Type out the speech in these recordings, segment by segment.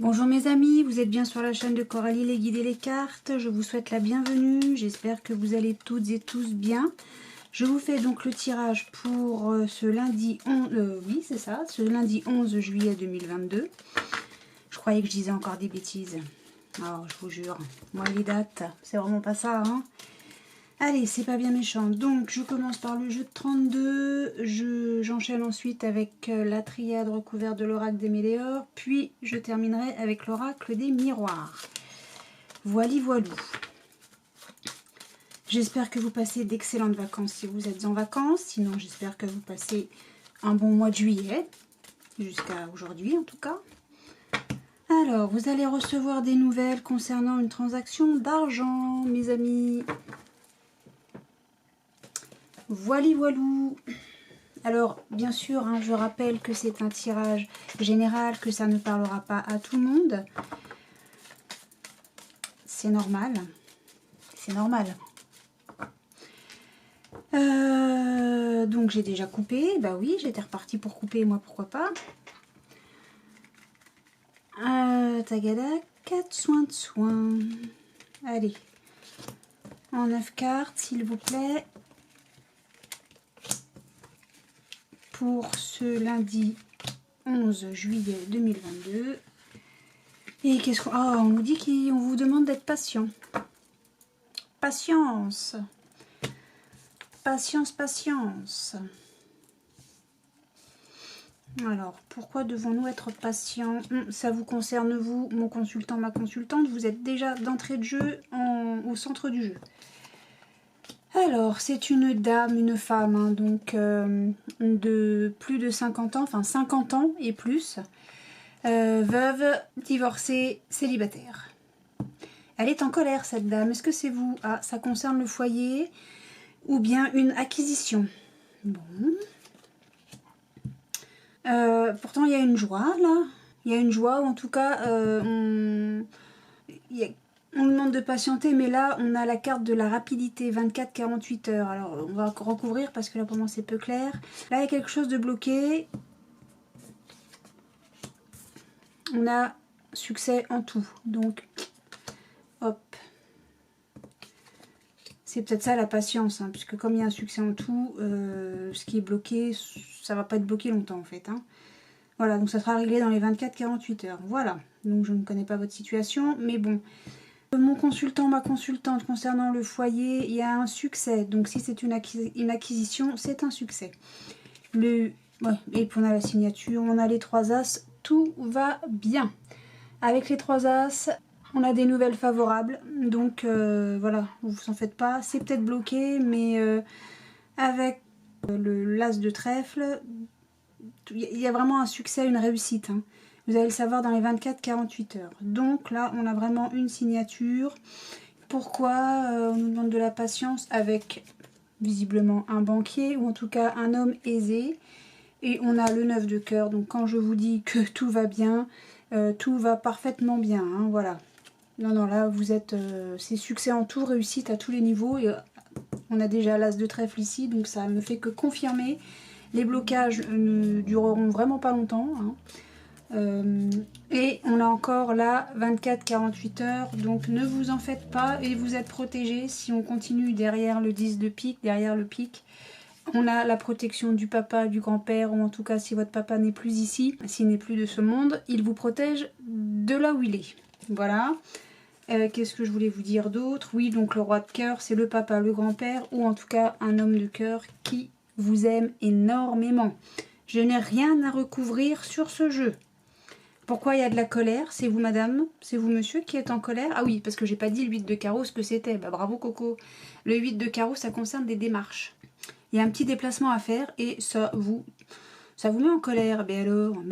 Bonjour mes amis, vous êtes bien sur la chaîne de Coralie les guides et les cartes. Je vous souhaite la bienvenue, j'espère que vous allez toutes et tous bien. Je vous fais donc le tirage pour ce lundi 11, oui c'est ça, ce lundi 11 juillet 2022. Je croyais que je disais encore des bêtises. Alors je vous jure, moi les dates, c'est vraiment pas ça hein. Allez, c'est pas bien méchant. Donc, je commence par le jeu de 32. J'enchaîne ensuite avec la triade recouverte de l'oracle des Méléores. Puis, je terminerai avec l'oracle des miroirs. Voili voilou. J'espère que vous passez d'excellentes vacances si vous êtes en vacances. Sinon, j'espère que vous passez un bon mois de juillet. Jusqu'à aujourd'hui, en tout cas. Alors, vous allez recevoir des nouvelles concernant une transaction d'argent, mes amis. Voili voilou. Alors bien sûr hein, je rappelle que c'est un tirage général, que ça ne parlera pas à tout le monde. C'est normal. C'est normal. Donc j'ai déjà coupé. Bah oui, j'étais repartie pour couper, moi pourquoi pas. Tagada, 4 soins de soins. Allez. En 9 cartes s'il vous plaît. Pour ce lundi 11 juillet 2022. Et qu'est-ce qu'on... Oh, on nous dit qu'on vous demande d'être patient. Patience. Patience, patience. Alors, pourquoi devons-nous être patients? Ça vous concerne vous, mon consultant, ma consultante. Vous êtes déjà d'entrée de jeu au centre du jeu. Alors, c'est une dame, une femme, hein, donc de plus de 50 ans, enfin 50 ans et plus, veuve, divorcée, célibataire. Elle est en colère, cette dame. Est-ce que c'est vous? Ah, ça concerne le foyer ou bien une acquisition. Bon. Pourtant, il y a une joie, là. Il y a une joie, ou en tout cas, on demande de patienter, mais là, on a la carte de la rapidité, 24-48 heures. Alors, on va recouvrir parce que là, pour moi, c'est peu clair. Là, il y a quelque chose de bloqué. On a succès en tout. Donc, hop. C'est peut-être ça la patience, hein, puisque comme il y a un succès en tout, ce qui est bloqué, ça va pas être bloqué longtemps, en fait. Hein. Voilà, donc ça sera réglé dans les 24-48 heures. Voilà. Donc, je ne connais pas votre situation, mais bon... Mon consultant, ma consultante, concernant le foyer, il y a un succès. Donc si c'est une acquisition, c'est un succès. Ouais, et puis on a la signature, on a les 3 as, tout va bien. Avec les 3 as, on a des nouvelles favorables. Donc voilà, vous vous en faites pas. C'est peut-être bloqué, mais avec l'as de trèfle, il y a vraiment un succès, une réussite. Hein. Vous allez le savoir dans les 24-48 heures. Donc là, on a vraiment une signature. Pourquoi on nous demande de la patience avec visiblement un banquier ou en tout cas un homme aisé. Et on a le 9 de cœur. Donc quand je vous dis que tout va bien, tout va parfaitement bien. Hein, voilà. Non, non, là, vous êtes... c'est succès en tout, réussite à tous les niveaux. Et on a déjà l'as de trèfle ici, donc ça ne fait que confirmer. Les blocages ne dureront vraiment pas longtemps. Hein. Et on a encore là 24-48 heures, donc ne vous en faites pas et vous êtes protégés. Si on continue derrière le 10 de pique, derrière le pic, on a la protection du papa, du grand-père, ou en tout cas si votre papa n'est plus ici, s'il n'est plus de ce monde, il vous protège de là où il est. Voilà. Qu'est-ce que je voulais vous dire d'autre? Oui, donc le roi de cœur, c'est le papa, le grand-père, ou en tout cas un homme de cœur qui vous aime énormément. Je n'ai rien à recouvrir sur ce jeu. Pourquoi il y a de la colère? C'est vous madame? C'est vous monsieur qui êtes en colère? Ah oui, parce que j'ai pas dit le 8 de carreau ce que c'était. Bah bravo Coco. Le 8 de carreau, ça concerne des démarches. Il y a un petit déplacement à faire et ça vous met en colère. Mais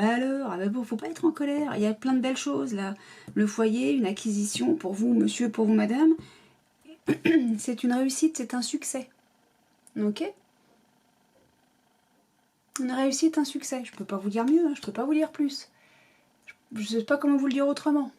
alors, ah bah bon, faut pas être en colère. Il y a plein de belles choses là. Le foyer, une acquisition pour vous monsieur, pour vous madame. C'est une réussite, c'est un succès. Ok? Une réussite, un succès. Je peux pas vous dire mieux, hein, je peux pas vous dire plus. Je sais pas comment vous le dire autrement.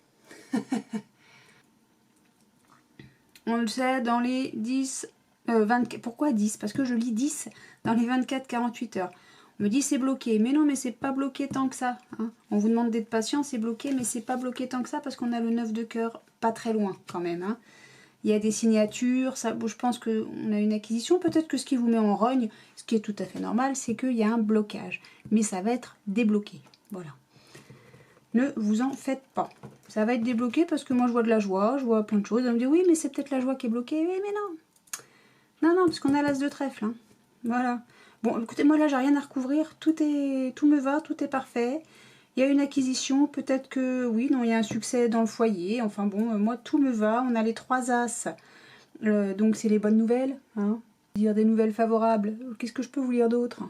On le sait dans les 10... 24, pourquoi 10? Parce que je lis 10 dans les 24-48 heures. me dit c'est bloqué. Mais non, mais c'est pas bloqué tant que ça. Hein. On vous demande d'être patient, c'est bloqué, mais c'est pas bloqué tant que ça parce qu'on a le 9 de cœur pas très loin quand même. Hein. Il y a des signatures, ça, je pense qu'on a une acquisition. Peut-être que ce qui vous met en rogne, ce qui est tout à fait normal, c'est qu'il y a un blocage. Mais ça va être débloqué. Voilà. Ne vous en faites pas. Ça va être débloqué parce que moi je vois de la joie, je vois plein de choses. On me dit oui, mais c'est peut-être la joie qui est bloquée. Oui, mais non. Non, non, parce qu'on a l'as de trèfle. Hein. Voilà. Bon, écoutez, moi là, j'ai rien à recouvrir. Tout me va, tout est parfait. Il y a une acquisition, peut-être que, oui, non, il y a un succès dans le foyer. Enfin bon, moi, tout me va. On a les 3 as. Donc, c'est les bonnes nouvelles. Hein. Dire des nouvelles favorables. Qu'est-ce que je peux vous lire d'autre?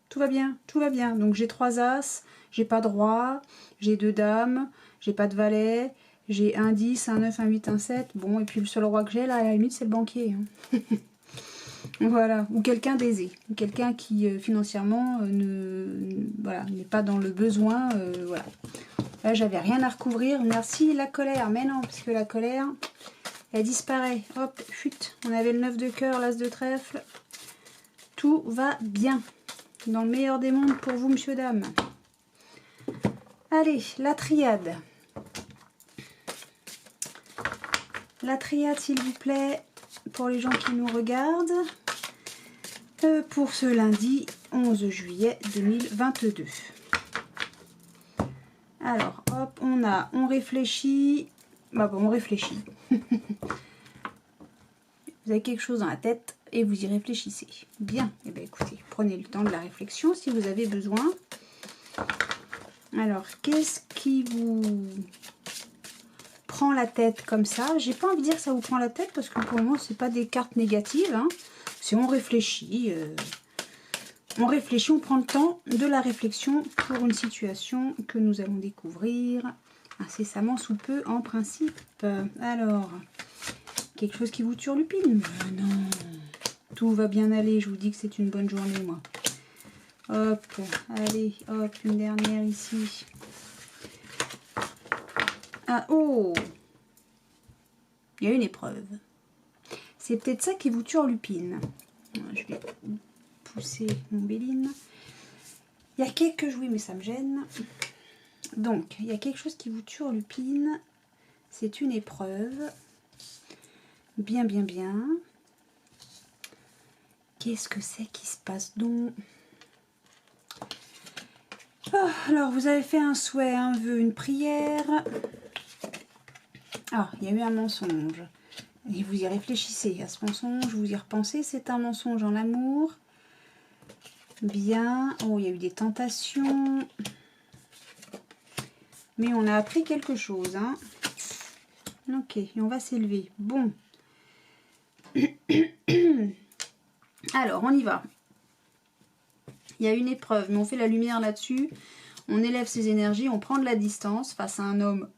Tout va bien, tout va bien. Donc, j'ai 3 as. J'ai pas de roi. J'ai 2 dames. J'ai pas de valet. J'ai un 10, un 9, un 8, un 7. Bon, et puis le seul roi que j'ai, là, à la limite, c'est le banquier. Hein. Voilà, ou quelqu'un d'aisé, quelqu'un qui financièrement voilà, n'est pas dans le besoin. Voilà. Là, j'avais rien à recouvrir. Merci la colère, mais non, parce que la colère, elle disparaît. Hop, chut, on avait le 9 de cœur, l'as de trèfle. Tout va bien. Dans le meilleur des mondes pour vous, monsieur, dame. Allez, la triade. La triade, s'il vous plaît, pour les gens qui nous regardent. Pour ce lundi 11 juillet 2022. Alors, hop, on réfléchit. Bah bon, on réfléchit. Vous avez quelque chose dans la tête et vous y réfléchissez. Bien, et bien écoutez, prenez le temps de la réflexion si vous avez besoin. Alors, qu'est-ce qui vous prend la tête comme ça? J'ai pas envie de dire que ça vous prend la tête parce que pour le moment, c'est pas des cartes négatives. Hein. Si on réfléchit, on prend le temps de la réflexion pour une situation que nous allons découvrir incessamment sous peu en principe. Alors, quelque chose qui vous turlupine? Non, tout va bien aller, je vous dis que c'est une bonne journée, moi. Hop, allez, hop, une dernière ici. Ah, oh! Il y a une épreuve. C'est peut-être ça qui vous turlupine. Je vais pousser mon Béline. Il y a quelque chose, oui, mais ça me gêne. Donc, il y a quelque chose qui vous turlupine. C'est une épreuve. Bien, bien, bien. Qu'est-ce que c'est qui se passe donc? Oh, alors, vous avez fait un souhait, un vœu, une prière. Ah, il y a eu un mensonge. Et vous y réfléchissez à ce mensonge, vous y repensez, c'est un mensonge en amour. Bien. Oh, il y a eu des tentations. Mais on a appris quelque chose. Hein. Ok, et on va s'élever. Bon. Alors, on y va. Il y a une épreuve, mais on fait la lumière là-dessus. On élève ses énergies, on prend de la distance face à un homme,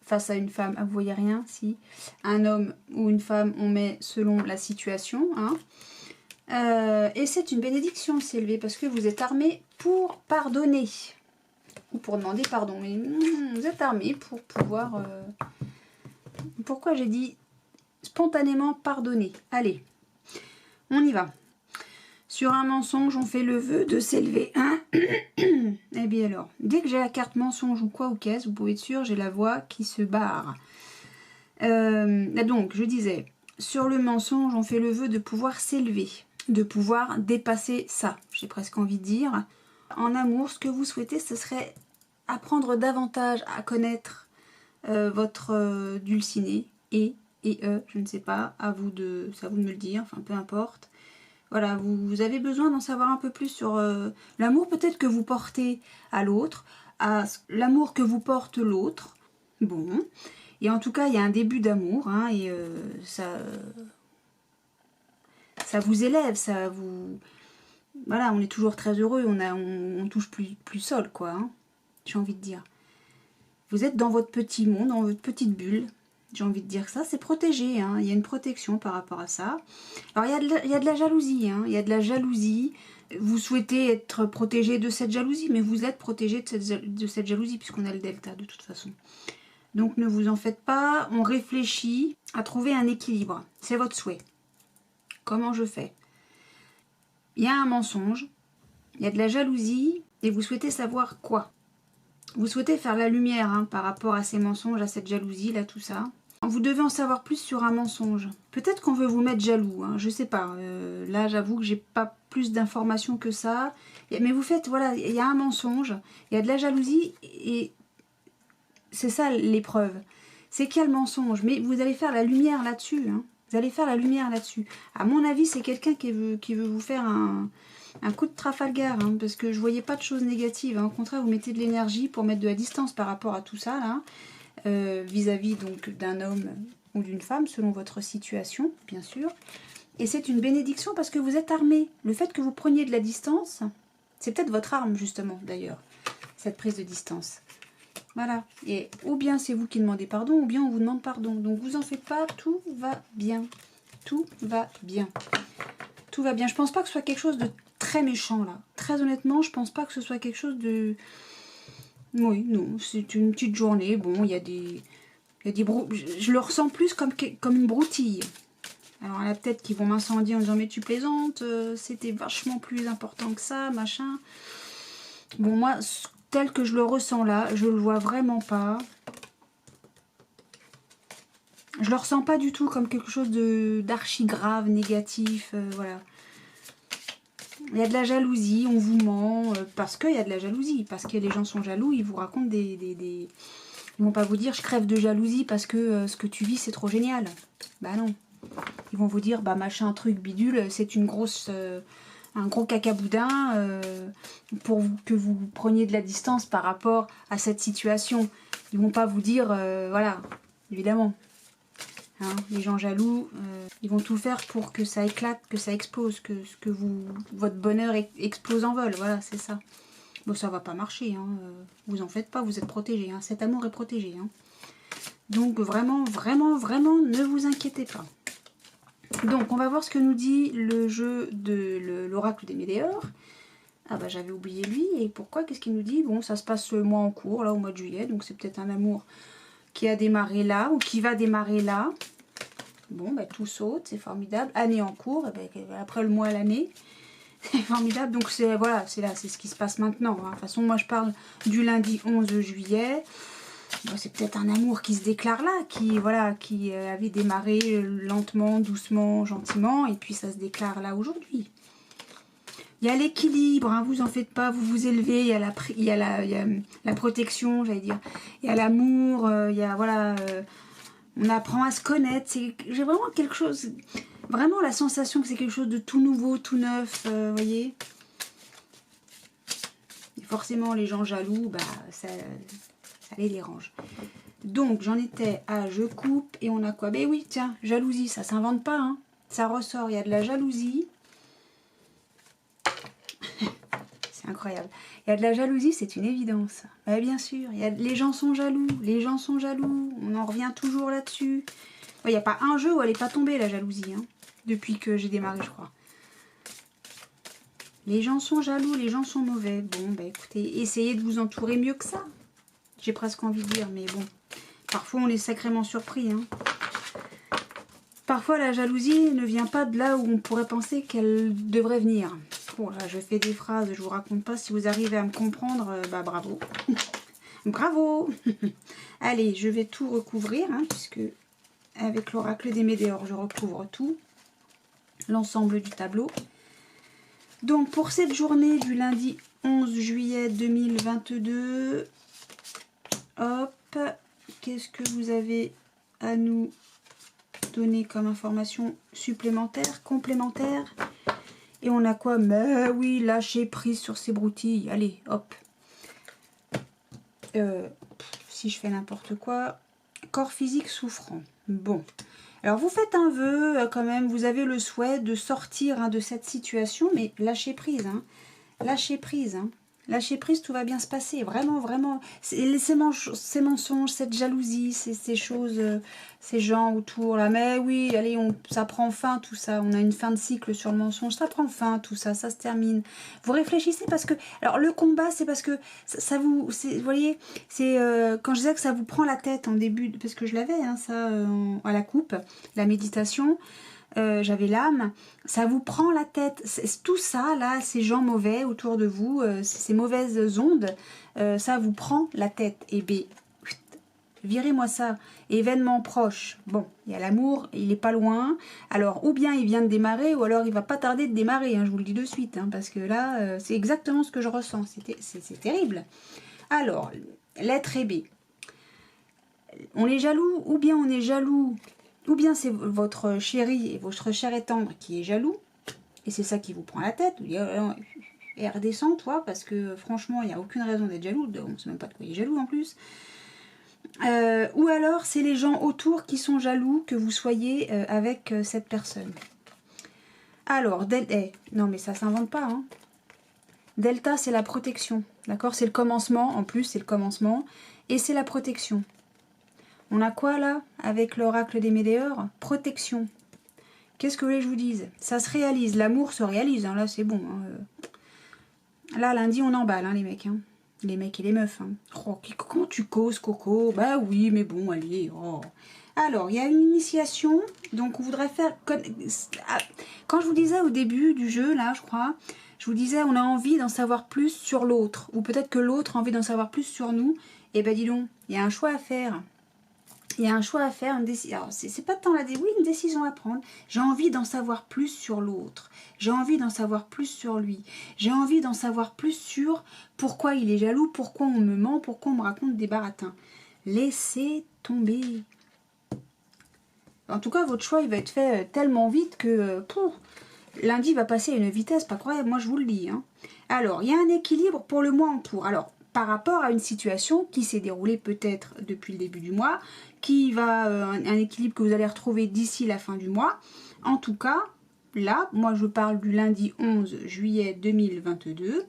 face à une femme. Ah, vous voyez rien? Si. Un homme ou une femme, on met selon la situation. Hein. Et c'est une bénédiction s'élever parce que vous êtes armé pour pardonner. Ou pour demander pardon. Mais vous êtes armé pour pouvoir... Pourquoi j'ai dit spontanément pardonner? Allez, on y va. Sur un mensonge, on fait le vœu de s'élever. Hein. Eh bien alors, dès que j'ai la carte mensonge ou quoi ou qu'est-ce, vous pouvez être sûr, j'ai la voix qui se barre. Donc, je disais, sur le mensonge, on fait le vœu de pouvoir s'élever, de pouvoir dépasser ça, j'ai presque envie de dire. En amour, ce que vous souhaitez, ce serait apprendre davantage à connaître votre dulciné, je ne sais pas, c'est à vous de me le dire, enfin peu importe. Voilà, vous avez besoin d'en savoir un peu plus sur l'amour peut-être que vous portez à l'autre, à l'amour que vous porte l'autre. Bon, et en tout cas, il y a un début d'amour, hein, et ça vous élève, ça vous... Voilà, on est toujours très heureux, on touche plus sol, quoi, hein, j'ai envie de dire. Vous êtes dans votre petit monde, dans votre petite bulle. J'ai envie de dire que ça, c'est protégé. Hein. Il y a une protection par rapport à ça. Alors, il y a de la jalousie. Hein. Il y a de la jalousie. Vous souhaitez être protégé de cette jalousie, mais vous êtes protégé de cette jalousie, puisqu'on a le delta de toute façon. Donc, ne vous en faites pas. On réfléchit à trouver un équilibre. C'est votre souhait. Comment je fais? Il y a un mensonge. Il y a de la jalousie et vous souhaitez savoir quoi? Vous souhaitez faire la lumière hein, par rapport à ces mensonges, à cette jalousie, là, tout ça. Vous devez en savoir plus sur un mensonge. Peut-être qu'on veut vous mettre jaloux, hein, je sais pas. Là, j'avoue que j'ai pas plus d'informations que ça. Mais vous faites, voilà, il y a un mensonge, il y a de la jalousie et c'est ça l'épreuve. C'est qu'il y a le mensonge, mais vous allez faire la lumière là-dessus. Hein. Vous allez faire la lumière là-dessus. À mon avis, c'est quelqu'un qui veut vous faire un coup de Trafalgar, hein, parce que je voyais pas de choses négatives. Hein. Au contraire, vous mettez de l'énergie pour mettre de la distance par rapport à tout ça, là. Vis-à-vis donc d'un homme ou d'une femme, selon votre situation, bien sûr. Et c'est une bénédiction parce que vous êtes armé. Le fait que vous preniez de la distance, c'est peut-être votre arme, justement, d'ailleurs, cette prise de distance. Voilà. Et ou bien c'est vous qui demandez pardon, ou bien on vous demande pardon. Donc vous en faites pas, tout va bien. Tout va bien. Tout va bien. Je pense pas que ce soit quelque chose de très méchant, là. Très honnêtement, je pense pas que ce soit quelque chose de... Oui, non, c'est une petite journée. Bon, il y a des je le ressens plus comme une broutille. Alors, il y a peut-être qui vont m'incendier en disant « Mais tu plaisantes, c'était vachement plus important que ça, machin. » Bon, moi, tel que je le ressens là, je le vois vraiment pas. Je le ressens pas du tout comme quelque chose d'archi grave, négatif, voilà. Il y a de la jalousie, on vous ment, parce qu'il y a de la jalousie, parce que les gens sont jaloux, ils vous racontent Ils vont pas vous dire je crève de jalousie parce que ce que tu vis c'est trop génial. Bah non. Ils vont vous dire bah machin truc bidule, c'est une grosse... un gros cacaboudin pour que vous preniez de la distance par rapport à cette situation. Ils vont pas vous dire, voilà, évidemment. Hein, les gens jaloux, ils vont tout faire pour que ça éclate, que ça explose, que votre bonheur explose en vol. Voilà, c'est ça. Bon, ça va pas marcher, hein. Vous en faites pas, vous êtes protégés. Hein. Cet amour est protégé. Hein. Donc vraiment, vraiment, vraiment, ne vous inquiétez pas. Donc, on va voir ce que nous dit le jeu de l'oracle des Médéors. Ah bah j'avais oublié lui, et pourquoi? Qu'est-ce qu'il nous dit? Bon, ça se passe le mois en cours, là, au mois de juillet, donc c'est peut-être un amour qui a démarré là, ou qui va démarrer là. Bon, bah tout saute, c'est formidable. Année en cours, et ben, après le mois à l'année, c'est formidable. Donc c'est voilà, c'est là, c'est ce qui se passe maintenant. Hein. De toute façon, moi je parle du lundi 11 juillet. Bon, c'est peut-être un amour qui se déclare là, qui avait démarré lentement, doucement, gentiment, et puis ça se déclare là aujourd'hui. Il y a l'équilibre, hein, vous en faites pas, vous vous élevez, il y a la protection, j'allais dire, il y a l'amour, il y a, voilà, on apprend à se connaître, j'ai vraiment quelque chose, vraiment la sensation que c'est quelque chose de tout nouveau, tout neuf, vous voyez. Et forcément, les gens jaloux, bah, ça les dérange. Donc, j'en étais à je coupe, et on a quoi? Ben oui, tiens, jalousie, ça s'invente pas, hein, ça ressort, il y a de la jalousie. C'est incroyable. Il y a de la jalousie, c'est une évidence. Bah, bien sûr, les gens sont jaloux, on en revient toujours là-dessus. Il n'y a pas un jeu où elle n'est pas tombée, la jalousie, hein, depuis que j'ai démarré, je crois. Les gens sont jaloux, les gens sont mauvais. Bon, bah écoutez, essayez de vous entourer mieux que ça. J'ai presque envie de dire, mais bon. Parfois, on est sacrément surpris, hein. Parfois, la jalousie ne vient pas de là où on pourrait penser qu'elle devrait venir. Bon, là, je fais des phrases, je vous raconte pas. Si vous arrivez à me comprendre, bah bravo. Bravo. Allez, je vais tout recouvrir, hein, puisque avec l'oracle des Médéors, je recouvre tout. L'ensemble du tableau. Donc, pour cette journée du lundi 11 juillet 2022, hop, qu'est-ce que vous avez à nous donner comme information supplémentaire, complémentaire? Et on a quoi? Mais oui, lâcher prise sur ces broutilles. Allez, hop. Si je fais n'importe quoi. Corps physique souffrant. Bon. Alors, vous faites un vœu, quand même. Vous avez le souhait de sortir hein, de cette situation. Mais lâchez prise. Hein. Lâchez prise. Hein. Lâchez prise, tout va bien se passer. Vraiment, vraiment. Ces mensonges, cette jalousie, ces choses, ces gens autour. Là. Mais oui, allez, ça prend fin, tout ça. On a une fin de cycle sur le mensonge. Ça prend fin, tout ça. Ça se termine. Vous réfléchissez parce que... Alors, le combat, c'est parce que ça vous... Vous voyez, c'est... quand je disais que ça vous prend la tête en début... Parce que je l'avais, hein, ça, à la coupe. La méditation... j'avais l'âme, ça vous prend la tête. Tout ça, là, ces gens mauvais autour de vous, ces mauvaises ondes, ça vous prend la tête. Et bien, virez-moi ça. Événement proche. Bon, il y a l'amour, il est pas loin. Alors, ou bien il vient de démarrer, ou alors il va pas tarder de démarrer, hein, je vous le dis de suite, hein, parce que là, c'est exactement ce que je ressens. C'est terrible. Alors, lettre B. On est jaloux, ou bien on est jaloux, ou bien c'est votre chéri et votre cher et tendre qui est jaloux, et c'est ça qui vous prend la tête. Vous dites, et redescends, toi, parce que franchement, il n'y a aucune raison d'être jaloux. On ne sait même pas de quoi il est jaloux en plus. Ou alors, c'est les gens autour qui sont jaloux que vous soyez avec cette personne. Alors, non mais ça s'invente pas, hein. Delta, c'est la protection, d'accord? C'est le commencement, en plus, c'est le commencement, et c'est la protection. On a quoi, là, avec l'oracle des Médéors? Protection. Qu'est-ce que vous voulez que je vous dise? Ça se réalise, l'amour se réalise, hein, là, c'est bon. Hein. Là, lundi, on emballe, hein, les mecs, hein. Les mecs et les meufs. Hein. Oh, comment tu causes, Coco? Bah oui, mais bon, allez. Oh. Alors, il y a une initiation, donc on voudrait faire... Quand je vous disais au début du jeu, là, je crois... Je vous disais, on a envie d'en savoir plus sur l'autre. Ou peut-être que l'autre a envie d'en savoir plus sur nous. Et ben dis donc, il y a un choix à faire. Il y a un choix à faire, une décision. Alors, c'est pas tant une décision à prendre. J'ai envie d'en savoir plus sur l'autre. J'ai envie d'en savoir plus sur lui. J'ai envie d'en savoir plus sur pourquoi il est jaloux, pourquoi on me ment, pourquoi on me raconte des baratins. Laissez tomber. En tout cas, votre choix, il va être fait tellement vite que... lundi va passer à une vitesse pas croyable, moi je vous le dis. Hein. Alors, il y a un équilibre pour le mois en cours. Alors, par rapport à une situation qui s'est déroulée peut-être depuis le début du mois, qui va un équilibre que vous allez retrouver d'ici la fin du mois. En tout cas, là, moi je parle du lundi 11 juillet 2022.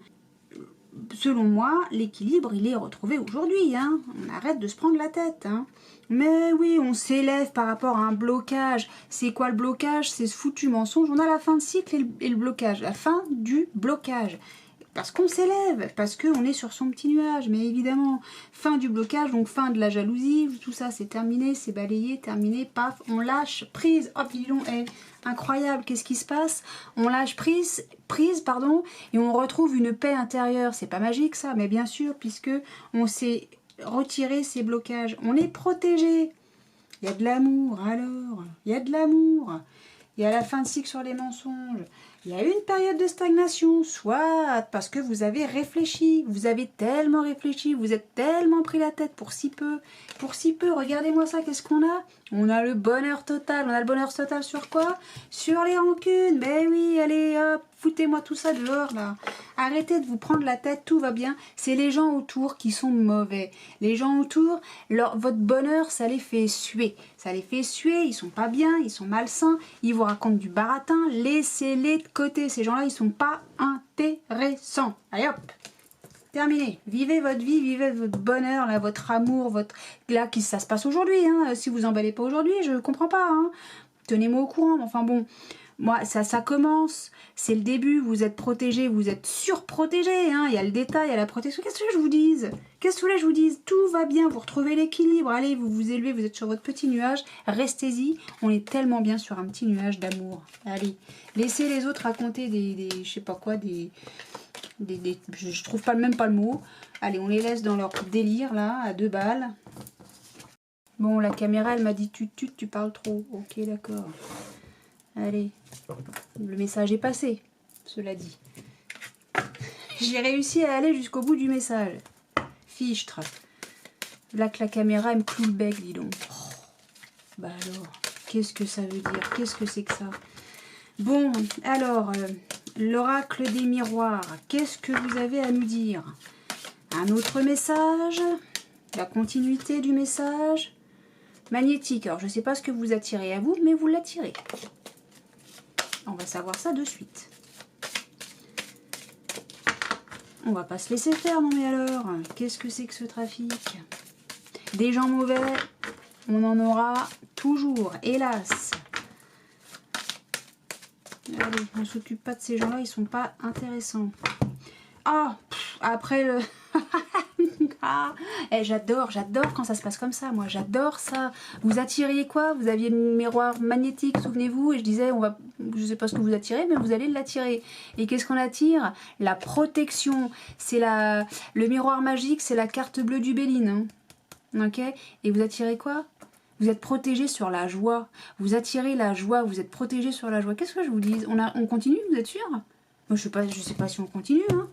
Selon moi, l'équilibre, il est retrouvé aujourd'hui. Hein. On arrête de se prendre la tête. Hein. Mais oui, on s'élève par rapport à un blocage. C'est quoi le blocage? C'est ce foutu mensonge. On a la fin de cycle et le blocage. La fin du blocage. Parce qu'on s'élève, parce qu'on est sur son petit nuage. Mais évidemment, fin du blocage, donc fin de la jalousie. Tout ça, c'est terminé, c'est balayé, terminé, paf, on lâche prise. Hop, dis donc, incroyable, qu'est-ce qui se passe? On lâche prise, pardon, et on retrouve une paix intérieure. C'est pas magique ça, mais bien sûr, puisque on s'est retiré ces blocages. On est protégé. Il y a de l'amour, alors. Il y a de l'amour. Il y a la fin de cycle sur les mensonges. Il y a une période de stagnation, soit parce que vous avez réfléchi, vous avez tellement réfléchi, vous êtes tellement pris la tête pour si peu. Pour si peu, regardez-moi ça, qu'est-ce qu'on a? On a le bonheur total. On a le bonheur total sur quoi? Sur les rancunes. Ben oui, allez, hop, foutez-moi tout ça dehors, là. Arrêtez de vous prendre la tête, tout va bien. C'est les gens autour qui sont mauvais. Les gens autour, votre bonheur, ça les fait suer. Ça les fait suer, ils sont pas bien, ils sont malsains, ils vous racontent du baratin. Laissez-les de côté. Ces gens-là, ils sont pas intéressants. Allez, hop. Terminé. Vivez votre vie, vivez votre bonheur, là, votre amour, votre... Là, ça se passe aujourd'hui. Hein. Si vous emballez pas aujourd'hui, je comprends pas. Hein. Tenez-moi au courant. Enfin bon, moi, ça commence. C'est le début. Vous êtes protégé, vous êtes surprotégé. Hein. Il y a le détail, il y a la protection. Qu'est-ce que je vous dise? Qu'est-ce que vous voulez que je vous dise? Tout va bien. Vous retrouvez l'équilibre. Allez, vous vous élevez, vous êtes sur votre petit nuage. Restez-y. On est tellement bien sur un petit nuage d'amour. Allez, laissez les autres raconter je sais pas quoi, je trouve même pas le mot. Allez, on les laisse dans leur délire là, à 2 balles. Bon, la caméra elle m'a dit tu parles trop. Ok, d'accord. Allez, le message est passé, cela dit. J'ai réussi à aller jusqu'au bout du message. Fichtre. Là que la caméra elle me cloue le bec, dis donc. Oh, bah alors, qu'est-ce que ça veut dire? Qu'est-ce que c'est que ça? Bon, alors, l'oracle des miroirs, qu'est-ce que vous avez à nous dire? Un autre message? La continuité du message? Magnétique, alors je ne sais pas ce que vous attirez à vous, mais vous l'attirez. On va savoir ça de suite. On va pas se laisser faire, non mais alors, qu'est-ce que c'est que ce trafic? Des gens mauvais, on en aura toujours, hélas. Allez, on s'occupe pas de ces gens-là, ils sont pas intéressants. Ah, après le... Ah, j'adore quand ça se passe comme ça, moi, j'adore ça. Vous attiriez quoi? Vous aviez le miroir magnétique, souvenez-vous, et je disais, je sais pas ce que vous attirez, mais vous allez l'attirer. Et qu'est-ce qu'on attire? La protection. C'est le miroir magique, c'est la carte bleue du Béline. Hein. Ok? Et vous attirez quoi? Vous êtes protégé sur la joie. Vous attirez la joie, vous êtes protégé sur la joie. Qu'est-ce que je vous dis? On continue, vous êtes sûr? Moi, je sais pas si on continue, hein.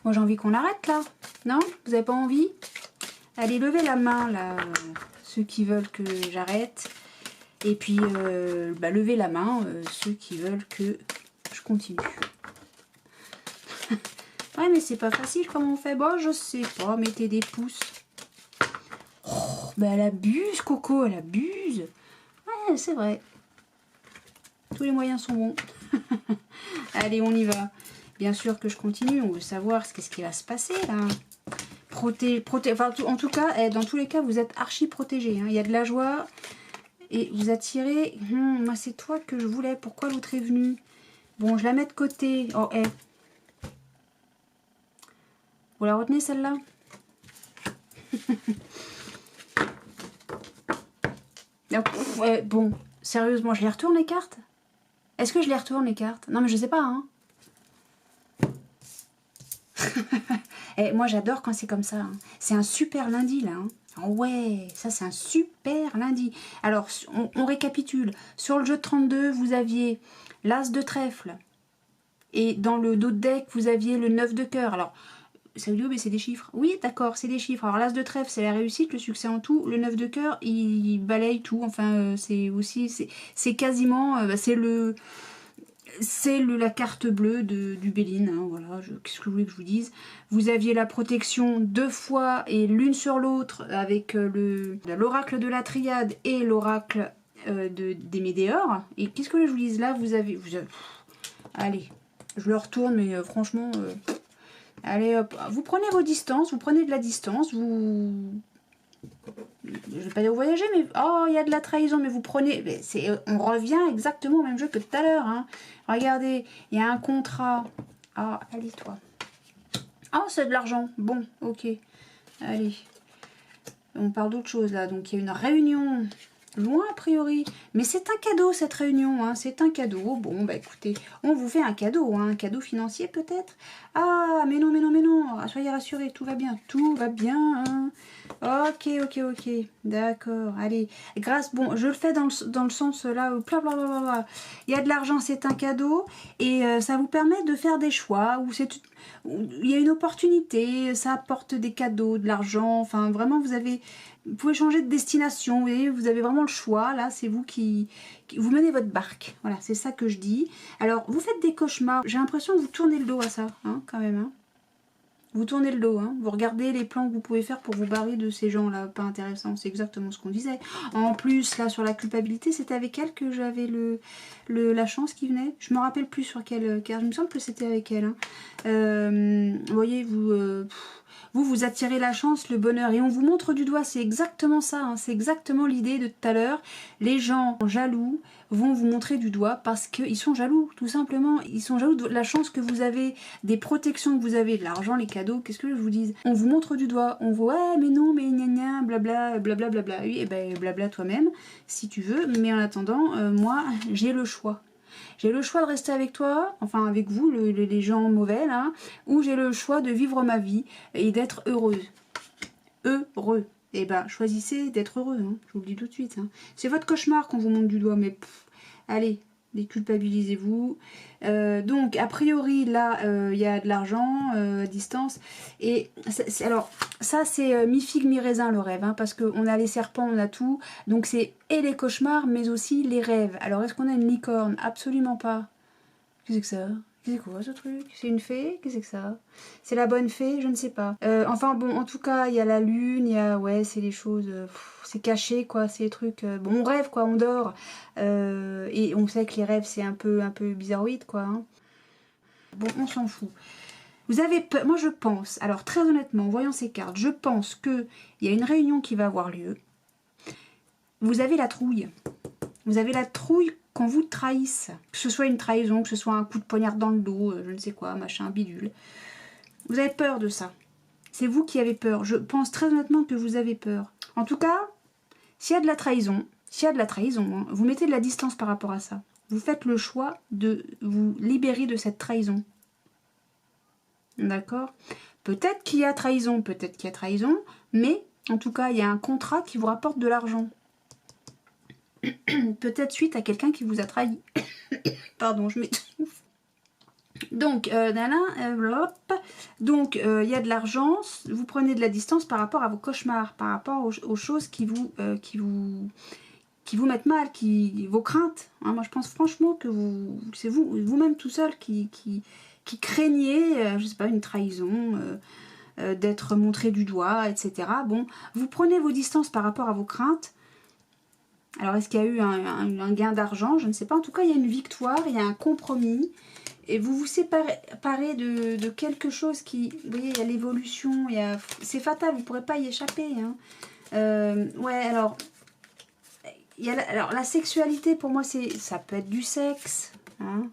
Moi, j'ai envie qu'on arrête, là. Non? Vous avez pas envie? Allez, levez la main, là, ceux qui veulent que j'arrête. Et puis, levez la main, ceux qui veulent que je continue. Ouais, mais c'est pas facile, comment on fait? Bon, je sais pas, mettez des pouces. Oh, elle abuse, Coco, elle abuse. Ouais, c'est vrai. Tous les moyens sont bons. Allez, on y va. Bien sûr que je continue, on veut savoir ce qui va se passer là. En tout cas, dans tous les cas, vous êtes archi protégé. Hein. Il y a de la joie et vous attirez. Moi, c'est toi que je voulais. Pourquoi l'autre est venu? Bon, je la mets de côté. Oh, Vous la retenez celle-là? Bon, sérieusement, je les retourne les cartes? Est-ce que je les retourne les cartes? Non, mais je sais pas, hein. Moi j'adore quand c'est comme ça. Hein. C'est un super lundi là. Hein. Oh ouais, ça c'est un super lundi. Alors on récapitule. Sur le jeu de 32, vous aviez l'as de trèfle. Et dans le dos de deck, vous aviez le 9 de cœur. Alors, ça veut dire, mais c'est des chiffres. Oui, d'accord, c'est des chiffres. Alors l'as de trèfle, c'est la réussite, le succès en tout. Le 9 de cœur, il balaye tout. Enfin, c'est aussi, c'est quasiment, c'est la carte bleue du Béline, hein, voilà, qu'est-ce que vous voulez que je vous dise? Vous aviez la protection 2 fois et l'une sur l'autre avec l'oracle de la triade et l'oracle des météores. Et qu'est-ce que je vous dise là? Vous avez... Allez, je le retourne, mais franchement... allez hop, vous prenez vos distances, vous prenez de la distance, vous... Je vais pas dire vous voyager, mais oh, il y a de la trahison, mais vous prenez, on revient exactement au même jeu que tout à l'heure. Hein. Regardez, il y a un contrat. Ah, allez toi. Ah, c'est de l'argent. Bon, ok. Allez. On parle d'autre chose là. Donc il y a une réunion loin a priori, mais c'est un cadeau cette réunion. Hein. C'est un cadeau. Bon, bah écoutez, on vous fait un cadeau, hein. Un cadeau financier peut-être. Ah, mais non, mais non, mais non. Soyez rassurés, tout va bien, tout va bien. Hein. Ok, d'accord, allez, bon, je le fais dans le sens là, blablabla. Il y a de l'argent, c'est un cadeau, et ça vous permet de faire des choix, il y a une opportunité, ça apporte des cadeaux, de l'argent, enfin vraiment vous pouvez changer de destination, vous voyez, vous avez vraiment le choix, là, c'est vous qui vous menez votre barque, voilà, c'est ça que je dis. Alors, vous faites des cauchemars, j'ai l'impression que vous tournez le dos à ça, hein, quand même, hein. Vous tournez le dos, hein. Vous regardez les plans que vous pouvez faire pour vous barrer de ces gens-là, pas intéressants, c'est exactement ce qu'on disait. En plus, là, sur la culpabilité, c'était avec elle que j'avais la chance qui venait. Je me rappelle plus sur quelle carte, il me semble que c'était avec elle. Hein. Vous voyez, vous attirez la chance, le bonheur, et on vous montre du doigt, c'est exactement ça, hein. C'est exactement l'idée de tout à l'heure. Les gens jaloux vont vous montrer du doigt parce qu'ils sont jaloux, tout simplement. Ils sont jaloux de la chance que vous avez, des protections que vous avez, de l'argent, les cadeaux, qu'est-ce que je vous dis? On vous montre du doigt, on voit, ouais, mais non, mais gna gna, blabla, blabla, blabla. Oui, et ben blabla toi-même, si tu veux, mais en attendant, moi, j'ai le choix. J'ai le choix de rester avec toi, enfin avec vous, les gens mauvais là, ou j'ai le choix de vivre ma vie et d'être heureuse. Heureux. Et ben choisissez d'être heureux, hein, je vous le dis tout de suite. Hein. C'est votre cauchemar qu'on vous montre du doigt, mais allez, déculpabilisez-vous. Donc a priori là, il y a de l'argent à distance. Et alors ça c'est mi-figue mi-raisin le rêve, hein, parce qu'on a les serpents, on a tout. Donc c'est et les cauchemars, mais aussi les rêves. Alors est-ce qu'on a une licorne? Absolument pas. Qu'est-ce que c'est que ça? C'est quoi ce truc? C'est une fée? Qu'est-ce que c'est que ça? C'est la bonne fée? Je ne sais pas. Enfin bon, en tout cas, il y a la lune, il y a... Ouais, c'est les choses... c'est caché, quoi, c'est les trucs... bon, on rêve, quoi, on dort. Et on sait que les rêves, c'est un peu bizarroïde, quoi. Hein. Bon, on s'en fout. Vous avez peur... Moi, je pense... Alors, très honnêtement, en voyant ces cartes, je pense qu'il y a une réunion qui va avoir lieu. Vous avez la trouille. Vous avez la trouille qu'on vous trahisse. Que ce soit une trahison, que ce soit un coup de poignard dans le dos, je ne sais quoi, machin, bidule. Vous avez peur de ça. C'est vous qui avez peur. Je pense très honnêtement que vous avez peur. En tout cas, s'il y a de la trahison, hein, vous mettez de la distance par rapport à ça. Vous faites le choix de vous libérer de cette trahison. D'accord? Peut-être qu'il y a trahison, mais en tout cas, il y a un contrat qui vous rapporte de l'argent. Peut-être suite à quelqu'un qui vous a trahi. Pardon, je m'étouffe. Donc, il y a de l'argent, vous prenez de la distance par rapport à vos cauchemars, par rapport aux choses qui vous mettent mal, vos craintes. Hein, moi, je pense franchement que c'est vous-même tout seul qui craignez, je sais pas, une trahison, d'être montré du doigt, etc. Bon, vous prenez vos distances par rapport à vos craintes. Alors, est-ce qu'il y a eu un gain d'argent? Je ne sais pas. En tout cas, il y a une victoire, il y a un compromis. Et vous vous séparez de quelque chose qui... Vous voyez, il y a l'évolution, c'est fatal, vous ne pourrez pas y échapper. Hein. Ouais, alors... Alors, la sexualité, pour moi, ça peut être du sexe. Hein.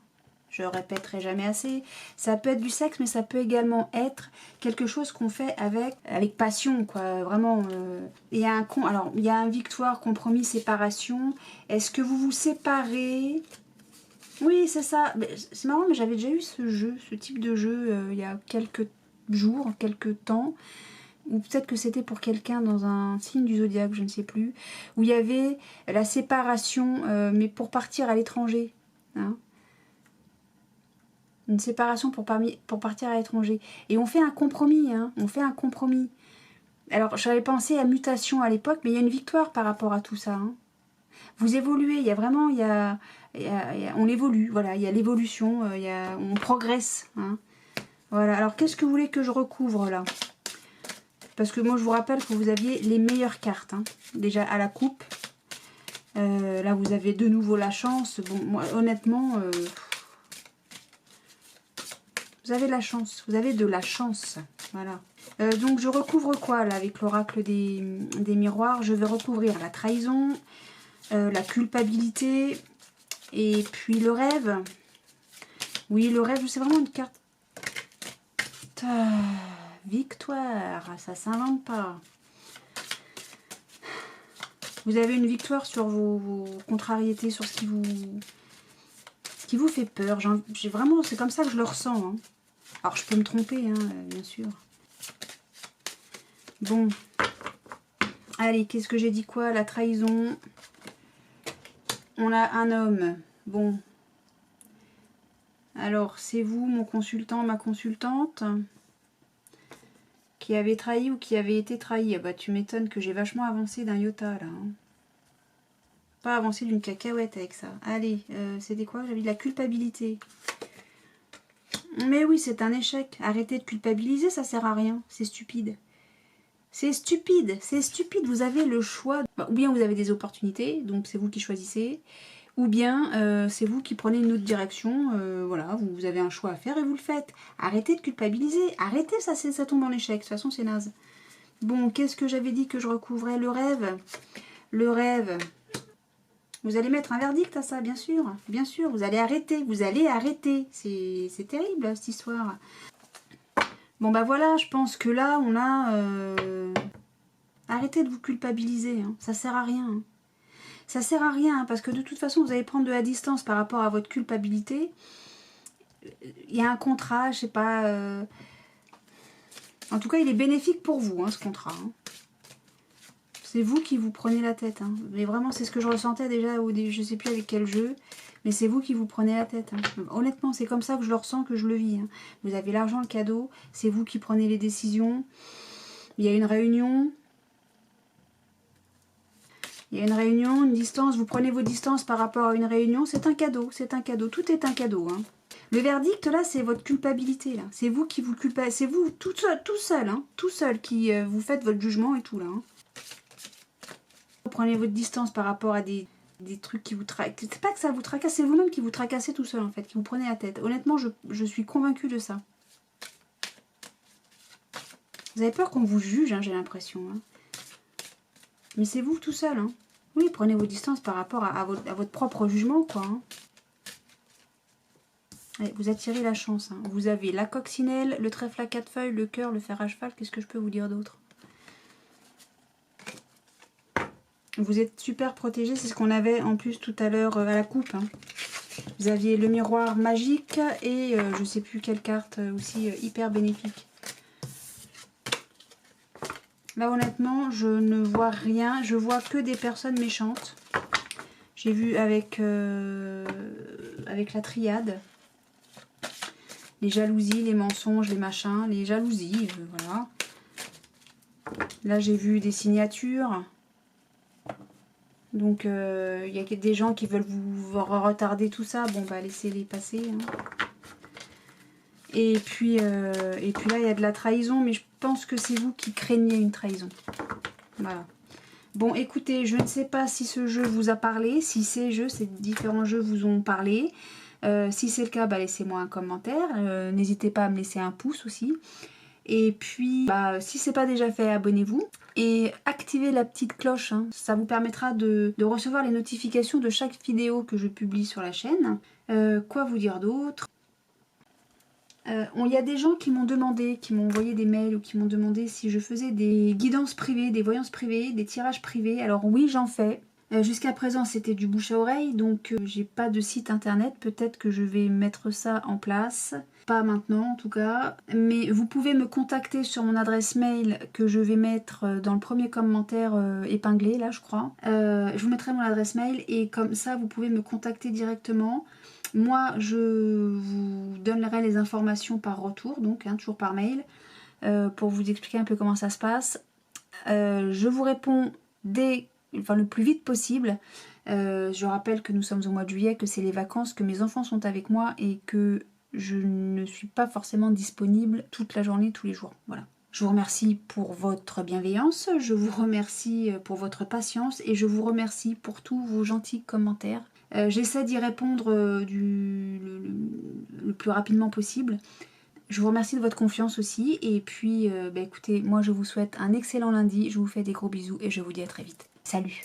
Je répéterai jamais assez. Ça peut être du sexe, mais ça peut également être quelque chose qu'on fait avec passion, quoi. Vraiment. Il y a il y a un victoire, compromis, séparation. Est-ce que vous vous séparez? Oui, c'est ça. C'est marrant, mais j'avais déjà eu ce type de jeu, il y a quelques jours, quelques temps. Ou peut-être que c'était pour quelqu'un dans un signe du zodiaque, je ne sais plus. Où il y avait la séparation, mais pour partir à l'étranger. Hein. Une séparation pour partir à l'étranger. Et on fait un compromis, hein. On fait un compromis. Alors, j'avais pensé à mutation à l'époque, mais il y a une victoire par rapport à tout ça. Hein. Vous évoluez, il y a vraiment... on évolue, voilà, il y a l'évolution, on progresse. Hein. Voilà, alors qu'est-ce que vous voulez que je recouvre là? Parce que moi, je vous rappelle que vous aviez les meilleures cartes. Hein. Déjà, à la coupe. Là, vous avez de nouveau la chance. Bon, moi, honnêtement... vous avez de la chance. Vous avez de la chance. Voilà. Donc, je recouvre quoi, là, avec l'oracle des miroirs? Je vais recouvrir la trahison, la culpabilité, et puis le rêve. Oui, le rêve, c'est vraiment une carte... Victoire, ça s'invente pas. Vous avez une victoire sur vos contrariétés, sur ce qui vous fait peur. J'ai vraiment, c'est comme ça que je le ressens. Hein. Alors je peux me tromper, hein, bien sûr. Bon. Allez, qu'est-ce que j'ai dit quoi? La trahison. On a un homme. Bon. Alors, c'est vous, mon consultant, ma consultante, qui avait trahi ou qui avait été trahi. Ah bah tu m'étonnes que j'ai vachement avancé d'un iota là. Hein. Pas avancé d'une cacahuète avec ça. Allez, c'était quoi? J'avais de la culpabilité. Mais oui, c'est un échec. Arrêtez de culpabiliser, ça sert à rien. C'est stupide. C'est stupide, c'est stupide. Vous avez le choix. Ou bien vous avez des opportunités, donc c'est vous qui choisissez. Ou bien c'est vous qui prenez une autre direction. Voilà, vous avez un choix à faire et vous le faites. Arrêtez de culpabiliser. Arrêtez, ça tombe en échec. De toute façon, c'est naze. Bon, qu'est-ce que j'avais dit que je recouvrais? Le rêve. Le rêve. Vous allez mettre un verdict à ça, bien sûr. Bien sûr, vous allez arrêter. Vous allez arrêter. C'est terrible, cette histoire. Bon, bah voilà, je pense que là, on a... Arrêtez de vous culpabiliser. Hein. Ça sert à rien. Hein. Ça sert à rien, hein, parce que de toute façon, vous allez prendre de la distance par rapport à votre culpabilité. Il y a un contrat, je sais pas... En tout cas, il est bénéfique pour vous, hein, ce contrat. Hein. C'est vous qui vous prenez la tête. Hein. Mais vraiment, c'est ce que je ressentais déjà, je sais plus avec quel jeu. Mais c'est vous qui vous prenez la tête. Hein. Honnêtement, c'est comme ça que je le ressens, que je le vis. Hein. Vous avez l'argent, le cadeau. C'est vous qui prenez les décisions. Il y a une réunion. Il y a une réunion, une distance. Vous prenez vos distances par rapport à une réunion. C'est un cadeau. C'est un cadeau. Tout est un cadeau. Hein. Le verdict, là, c'est votre culpabilité. Là. C'est vous qui vous culpabilisez. C'est vous tout seul. Hein. Tout seul qui vous faites votre jugement et tout. Là. Hein. Vous prenez votre distance par rapport à des trucs qui vous tracassent. C'est pas que ça vous tracasse, c'est vous-même qui vous tracassez tout seul en fait, qui vous prenez la tête. Honnêtement, je suis convaincue de ça. Vous avez peur qu'on vous juge, hein, j'ai l'impression. Hein. Mais c'est vous tout seul. Hein. Oui, prenez vos distances par rapport à votre propre jugement, quoi. Hein. Allez, vous attirez la chance. Hein. Vous avez la coccinelle, le trèfle à 4 feuilles, le cœur, le fer à cheval. Qu'est-ce que je peux vous dire d'autre? Vous êtes super protégé. C'est ce qu'on avait en plus tout à l'heure à la coupe. Hein. Vous aviez le miroir magique et je sais plus quelle carte aussi hyper bénéfique. Là honnêtement, je ne vois rien. Je vois que des personnes méchantes. J'ai vu avec la triade. Les jalousies, les mensonges, les machins, les jalousies, voilà. Là, j'ai vu des signatures. Donc, il y a des gens qui veulent vous retarder tout ça. Bon, bah, laissez-les passer. Hein. Et puis là, il y a de la trahison, mais je pense que c'est vous qui craignez une trahison. Voilà. Bon, écoutez, je ne sais pas si ce jeu vous a parlé, si ces différents jeux vous ont parlé. Si c'est le cas, bah, laissez-moi un commentaire. N'hésitez pas à me laisser un pouce aussi. Et puis, bah, si ce n'est pas déjà fait, abonnez-vous. Et activez la petite cloche. Hein. Ça vous permettra de recevoir les notifications de chaque vidéo que je publie sur la chaîne. Quoi vous dire d'autre? Il y a des gens qui m'ont demandé, qui m'ont envoyé des mails ou qui m'ont demandé si je faisais des guidances privées, des voyances privées, des tirages privés. Alors oui, j'en fais. Jusqu'à présent, c'était du bouche à oreille, donc j'ai pas de site internet. Peut-être que je vais mettre ça en place. Pas maintenant en tout cas. Mais vous pouvez me contacter sur mon adresse mail que je vais mettre dans le premier commentaire épinglé, là je crois. Je vous mettrai mon adresse mail et comme ça, vous pouvez me contacter directement. Moi, je vous donnerai les informations par retour, donc hein, toujours par mail, pour vous expliquer un peu comment ça se passe. Je vous réponds le plus vite possible. Je rappelle que nous sommes au mois de juillet, que c'est les vacances, que mes enfants sont avec moi et que je ne suis pas forcément disponible toute la journée, tous les jours. Voilà. Je vous remercie pour votre bienveillance, je vous remercie pour votre patience et je vous remercie pour tous vos gentils commentaires. J'essaie d'y répondre le plus rapidement possible. Je vous remercie de votre confiance aussi. Et puis, écoutez, moi je vous souhaite un excellent lundi. Je vous fais des gros bisous et je vous dis à très vite. Salut!